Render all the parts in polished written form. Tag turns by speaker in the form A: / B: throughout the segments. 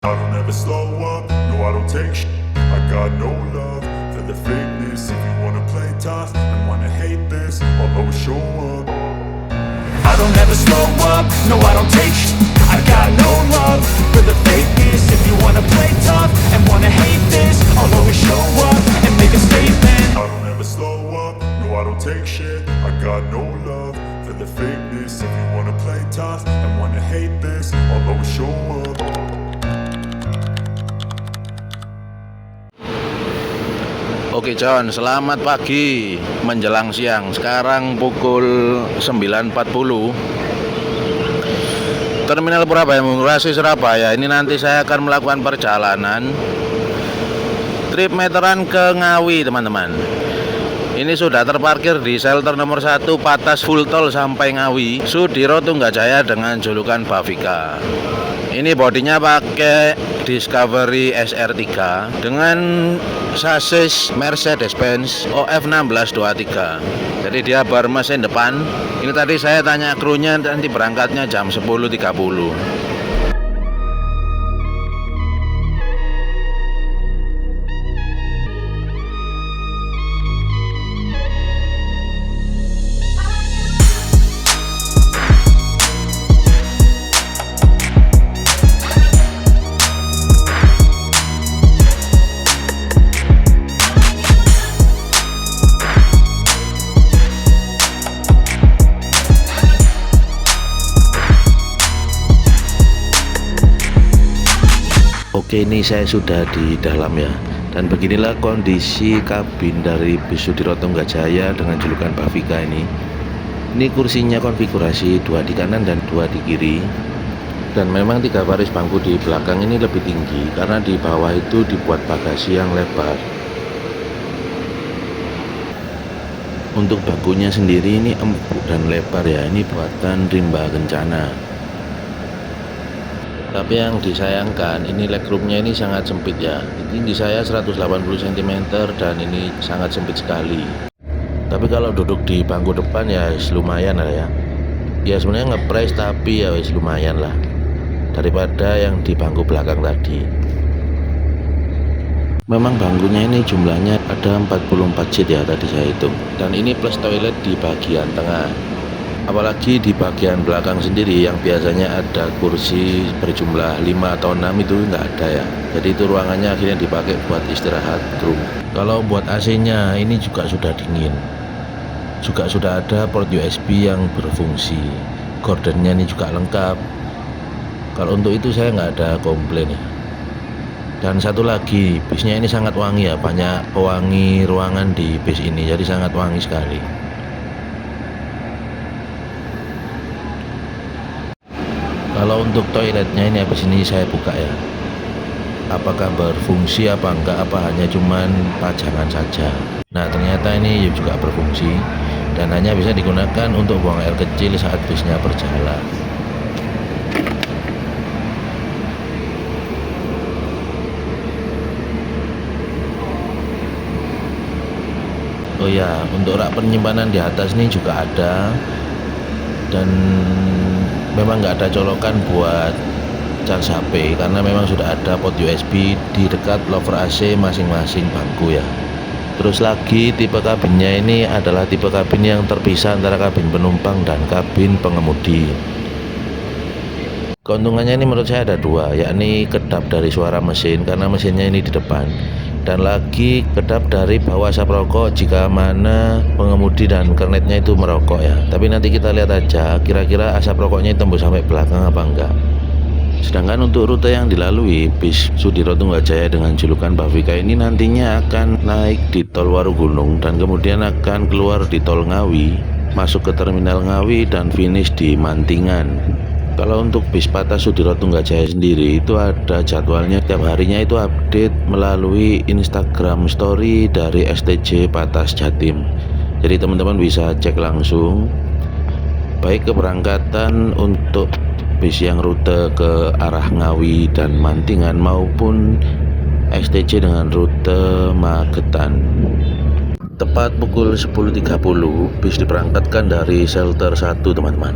A: I don't ever slow up, no I don't take shit. I got no love for the fakeness. If you wanna play tough and wanna hate this, I'll always show up. I don't ever slow up, no I don't take shit. I got no love for the fakeness. If you wanna play tough and wanna hate this, I'll always show up and make a statement. I don't ever slow up, no I don't take shit. I got no love for the fakeness. If you wanna play tough and wanna hate this, I'll always show up.
B: Oke John, selamat pagi menjelang siang. Sekarang pukul 9.40. Terminal Purabaya Ngurasi Surabaya. Ini nanti saya akan melakukan perjalanan trip meteran ke Ngawi, teman-teman. Ini sudah terparkir di shelter nomor 1 Patas full tol sampai Ngawi, Sudiro Tunggajaya dengan julukan Bavika. Ini bodinya pakai Discovery SR3 dengan sasis Mercedes-Benz OF1623. Jadi dia bar mesin depan. Ini tadi saya tanya krunya, nanti berangkatnya jam 10.30. Oke, ini saya sudah di dalam ya. Dan beginilah kondisi kabin dari bis Sudiro Tunggajaya dengan julukan Bavika ini. Ini kursinya konfigurasi 2 di kanan dan 2 di kiri. Dan memang 3 baris bangku di belakang ini lebih tinggi karena di bawah itu dibuat bagasi yang lebar. Untuk bangkunya sendiri ini empuk dan lebar ya. Ini buatan Rimba Kencana. Tapi yang disayangkan ini legroomnya ini sangat sempit ya. Ini di saya 180 cm dan ini sangat sempit sekali. Tapi kalau duduk di bangku depan ya lumayan lah ya. Ya sebenarnya ngepres tapi ya lumayan lah daripada yang di bangku belakang tadi. Memang bangkunya ini jumlahnya ada 44 seat ya tadi saya hitung. Dan ini plus toilet di bagian tengah. Apalagi di bagian belakang sendiri yang biasanya ada kursi berjumlah 5 atau 6 itu nggak ada ya. Jadi itu ruangannya akhirnya dipakai buat istirahat kru. Kalau buat AC-nya ini juga sudah dingin. Juga sudah ada port USB yang berfungsi. Gordennya ini juga lengkap. Kalau untuk itu saya nggak ada komplain ya. Dan satu lagi, bisnya ini sangat wangi ya. Banyak pewangi ruangan di bis ini, jadi sangat wangi sekali. Kalau untuk toiletnya ini habis ini saya buka ya. Apakah berfungsi apa enggak, apa hanya cuman pajangan saja. Nah ternyata ini juga berfungsi dan hanya bisa digunakan untuk buang air kecil saat bisnya berjalan. Oh ya, untuk rak penyimpanan di atas ini juga ada. Dan memang nggak ada colokan buat charge HP karena memang sudah ada port USB di dekat lover AC masing-masing bangku ya. Terus lagi tipe kabinnya ini adalah tipe kabin yang terpisah antara kabin penumpang dan kabin pengemudi. Keuntungannya ini menurut saya ada 2, yakni kedap dari suara mesin karena mesinnya ini di depan, dan lagi kedap dari bawah asap rokok jika mana pengemudi dan kernetnya itu merokok ya. Tapi nanti kita lihat aja kira-kira asap rokoknya tembus sampai belakang apa enggak. Sedangkan untuk rute yang dilalui bis Sudiro Tunggajaya dengan julukan Bavika ini nantinya akan naik di tol Warugunung dan kemudian akan keluar di tol Ngawi, masuk ke terminal Ngawi dan finish di Mantingan. Kalau untuk bis Patas Sudiro Tunggajaya sendiri itu ada jadwalnya, tiap harinya itu update melalui Instagram story dari STJ Patas Jatim. Jadi teman-teman bisa cek langsung baik keberangkatan untuk bis yang rute ke arah Ngawi dan Mantingan maupun STJ dengan rute Magetan. Tepat pukul 10.30 bis diberangkatkan dari shelter 1 teman-teman.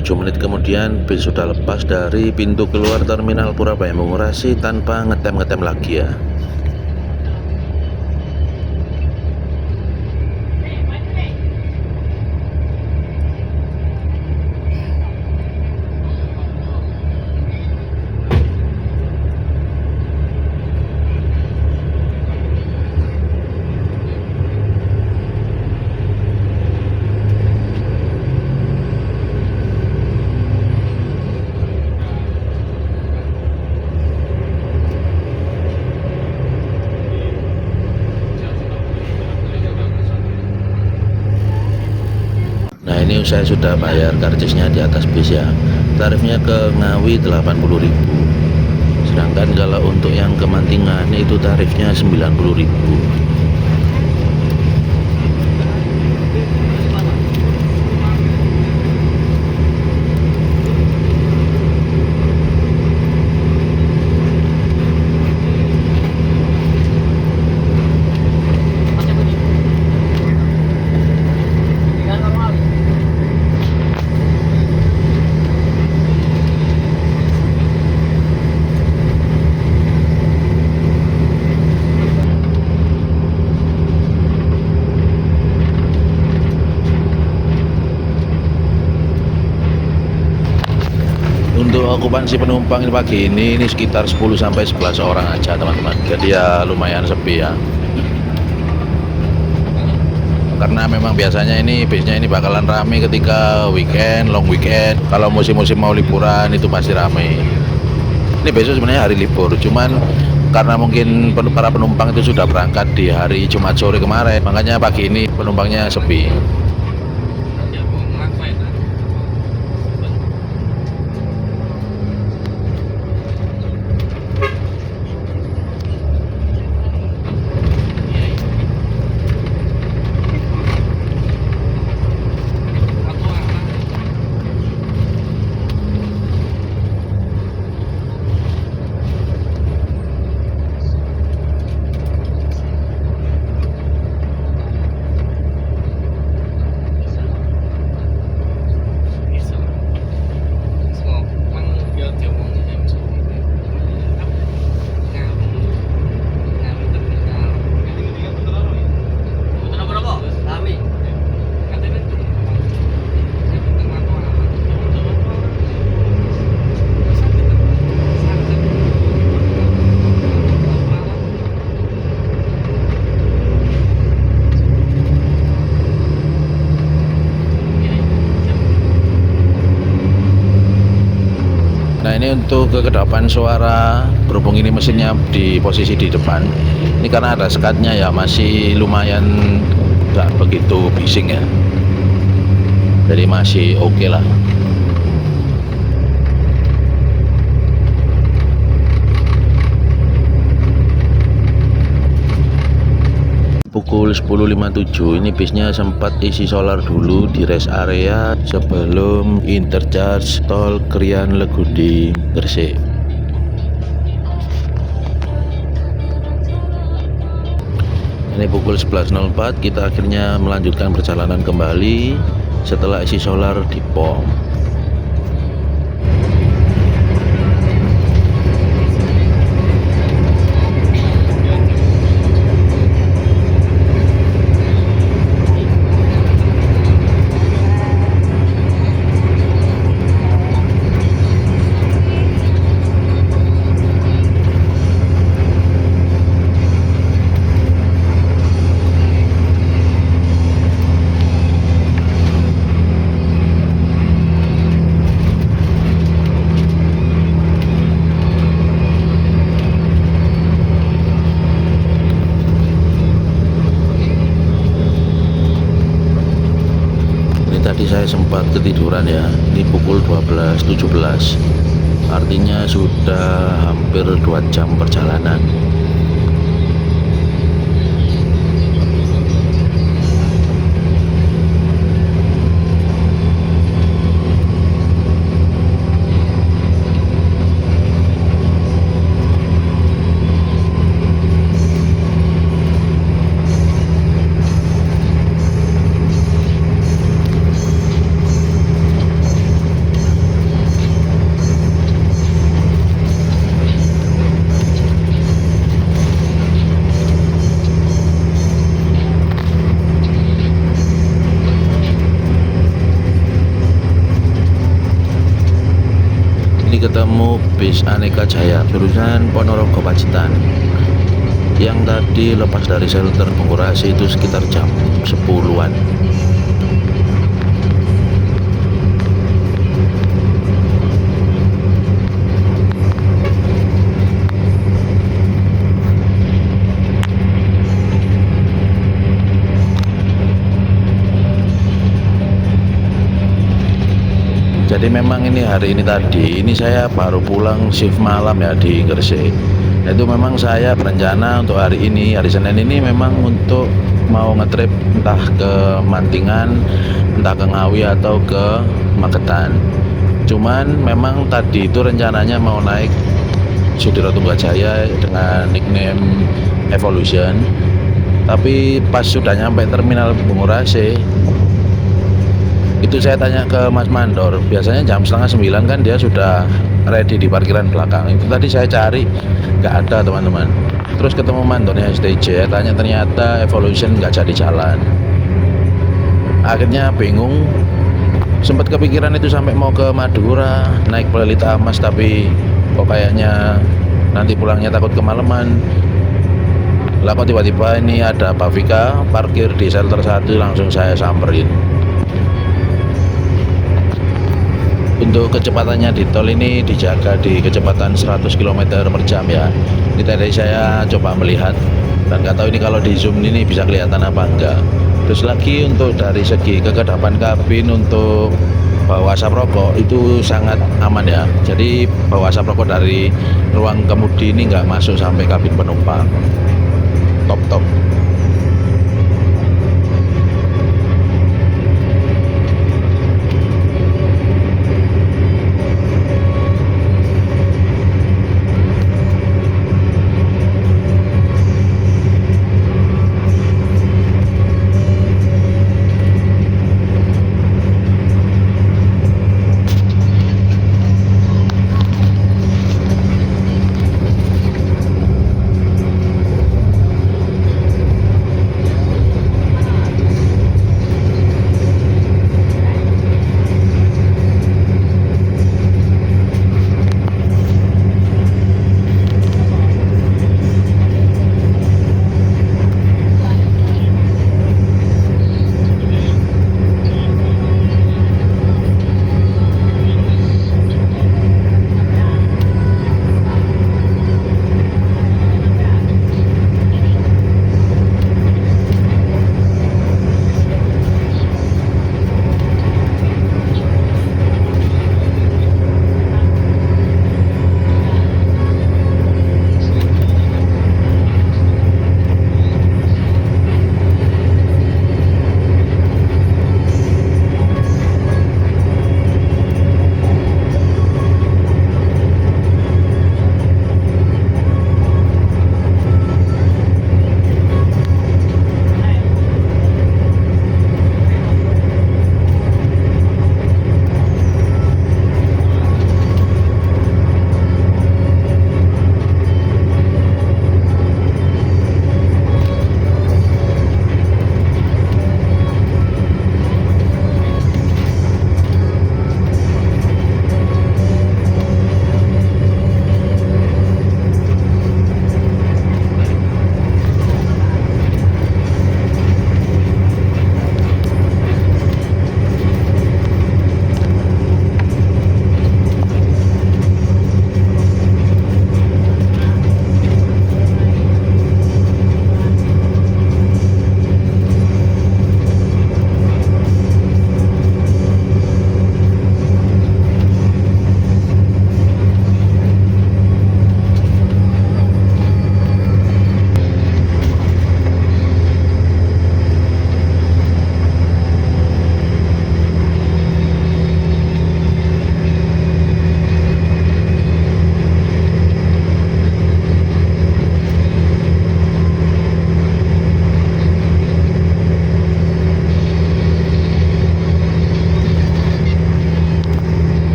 B: 7 menit kemudian bis sudah lepas dari pintu keluar terminal Purabaya Mengurasi tanpa ngetem-ngetem lagi ya. Nah ini saya sudah bayar karcisnya di atas bis ya. Tarifnya ke Ngawi 80.000. Sedangkan kalau untuk yang ke Mantingan itu tarifnya 90.000. Untuk okupansi penumpang ini pagi ini sekitar 10-11 orang aja teman-teman. Jadi ya lumayan sepi ya. Karena memang biasanya ini bisnya ini bakalan rame ketika weekend, long weekend. Kalau musim-musim mau liburan itu pasti rame. Ini besok sebenarnya hari libur, cuman karena mungkin para penumpang itu sudah berangkat di hari Jumat sore kemarin, makanya pagi ini penumpangnya sepi. Nah ini untuk kekedapan suara, berhubung ini mesinnya di posisi di depan, ini karena ada sekatnya ya masih lumayan nggak begitu bising ya, jadi masih oke lah. Pukul 10.57 ini bisnya sempat isi solar dulu di rest area sebelum interchange tol Krian Legudi Gresik. Ini pukul 11.04 kita akhirnya melanjutkan perjalanan kembali setelah isi solar di pom. Tadi saya sempat ketiduran ya, ini pukul 12.17, artinya sudah hampir 2 jam perjalanan. ketemu bis Aneka Jaya jurusan Ponorogo Pacitan. Yang tadi lepas dari shelter Bungurasi itu sekitar jam 10-an. Jadi memang ini hari ini tadi, ini saya baru pulang shift malam ya di Gresik. Itu memang saya berencana untuk hari ini, hari Senin ini memang untuk mau ngetrip entah ke Mantingan, entah ke Ngawi atau ke Magetan. Cuman memang tadi itu rencananya mau naik Sudiro Tunggajaya dengan nickname Evolution. Tapi pas sudah nyampe terminal Bungurasi, itu saya tanya ke Mas Mandor, biasanya jam 8:30 kan dia sudah ready di parkiran belakang. Itu tadi saya cari nggak ada teman-teman. Terus ketemu mandornya STJ, tanya ternyata Evolution nggak jadi jalan. Akhirnya bingung, sempat kepikiran itu sampai mau ke Madura naik Pelita Mas, tapi kok kayaknya nanti pulangnya takut kemalaman. Lah kok tiba-tiba ini ada Pak Vika parkir di shelter 1, langsung saya samperin. Untuk kecepatannya di tol ini dijaga di kecepatan 100 km per jam ya. Ini tadi saya coba melihat dan nggak tahu ini kalau di zoom ini bisa kelihatan apa enggak. Terus lagi untuk dari segi kekedapan kabin untuk bawa asap rokok itu sangat aman ya. Jadi bawa asap rokok dari ruang kemudi ini nggak masuk sampai kabin penumpang. Top.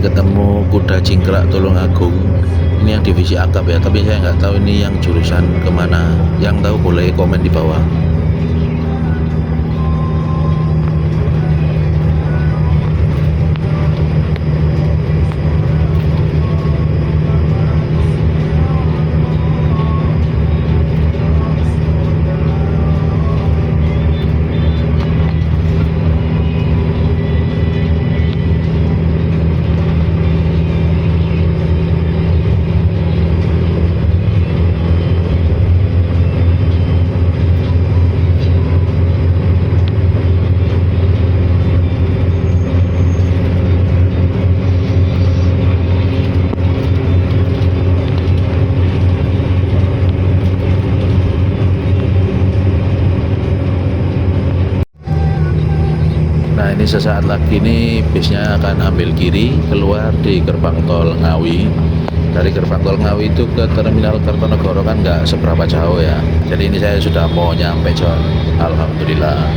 B: ketemu kuda cingkrak Tulungagung. Ini yang divisi akap ya, tapi saya nggak tahu ini yang jurusan kemana. Yang tahu boleh komen di bawah. Nah ini sesaat lagi nih bisnya akan ambil kiri keluar di gerbang tol Ngawi. Dari gerbang tol Ngawi itu ke terminal Kertonegoro kan nggak seberapa jauh ya. Jadi ini saya sudah mau nyampe John. Alhamdulillah.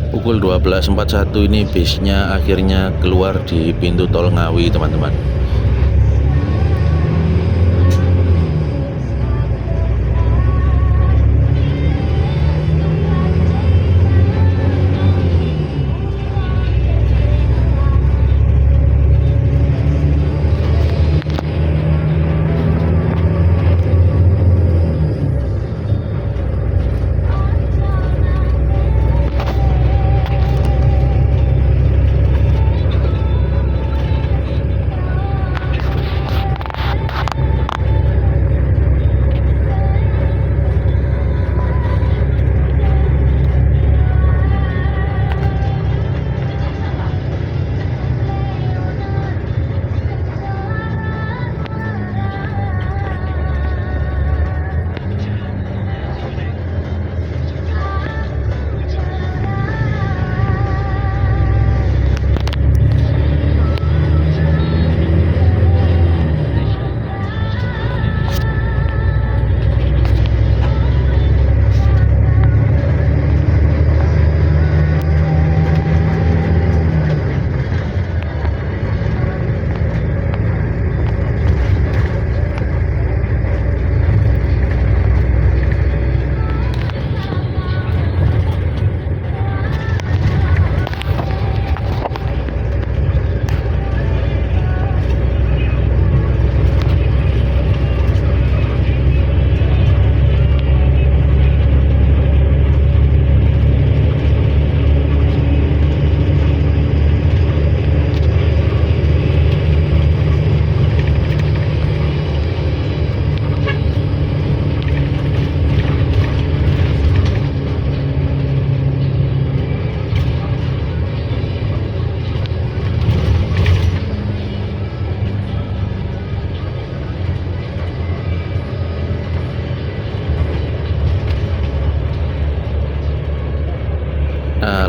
B: Pukul 12.41 ini bisnya akhirnya keluar di pintu tol Ngawi teman-teman.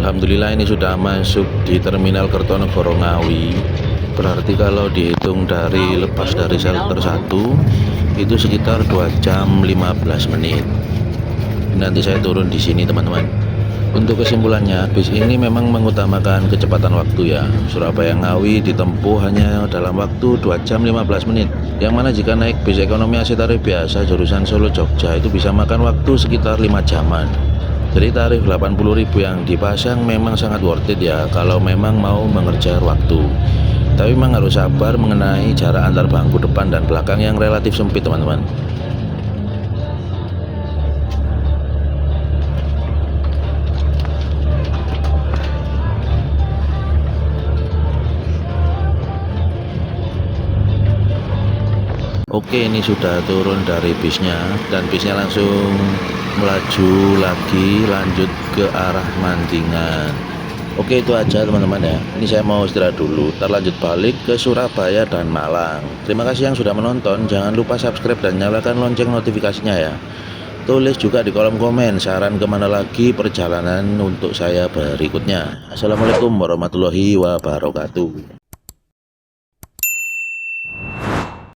B: Alhamdulillah ini sudah masuk di Terminal Kertonegoro Ngawi. Berarti kalau dihitung dari lepas dari shelter 1 itu sekitar 2 jam 15 menit. Nanti saya turun di sini teman-teman. Untuk kesimpulannya, bis ini memang mengutamakan kecepatan waktu ya. Surabaya Ngawi ditempuh hanya dalam waktu 2 jam 15 menit. Yang mana jika naik bis ekonomi AC tarif biasa jurusan Solo Jogja itu bisa makan waktu sekitar 5 jaman. Jadi tarif 80.000 yang dipasang memang sangat worth it ya kalau memang mau mengejar waktu. Tapi memang harus sabar mengenai jarak antar bangku depan dan belakang yang relatif sempit teman-teman. Oke, ini sudah turun dari bisnya dan bisnya langsung melaju lagi lanjut ke arah Mantingan. Oke, itu aja teman-teman ya. Ini saya mau istirahat dulu, ntar lanjut balik ke Surabaya dan Malang. Terima kasih yang sudah menonton. Jangan lupa subscribe dan nyalakan lonceng notifikasinya ya. Tulis juga di kolom komen saran kemana lagi perjalanan untuk saya berikutnya. Assalamualaikum warahmatullahi wabarakatuh.